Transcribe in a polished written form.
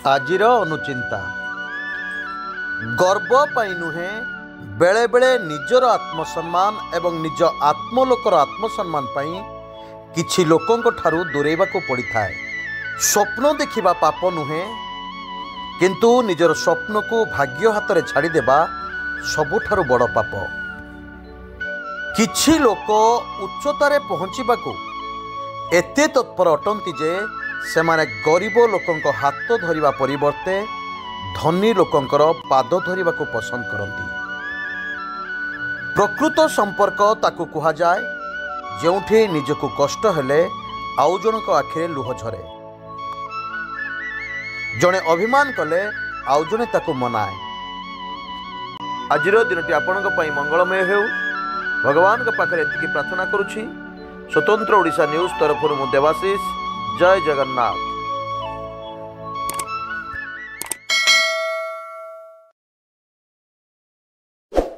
आजिर अनुचिंता गर्व पाई नुहे बेले बेले निजर आत्मसम्मान एवं निज आत्मलोकर आत्मसम्मान पाई किछि लोकंक ठारू दूरेबाको पड़िथाए। स्वप्न देखिबा पाप नुहे, किंतु निजर स्वप्न को भाग्य हाथ में छाड़देवा सबुठारु बड़ पाप। किछि लोक उच्चतारे पहुँचीबाकू एते तत्पर अटंती जे सेमाने गरीब लोकंक हाथ धरिबा परिवर्ते धनी लोकंकर पाद धरिबाकू पसंद करती। प्रकृत संपर्क ताकू कुहा जाए जेउठी निजकू कष्ट हेले आउ जनक आखिरे लुह झरे। जड़े अभिमान कले आउ जने ताकू मनाए। आजिर दिनटी आपणक पई मंगलमय हेउ भगवान के पाखरे एतिकी प्रार्थना करुछि। स्वतंत्र ओडिशा न्यूज तरफरु मु देवाशीष। जय जगन्नाथ।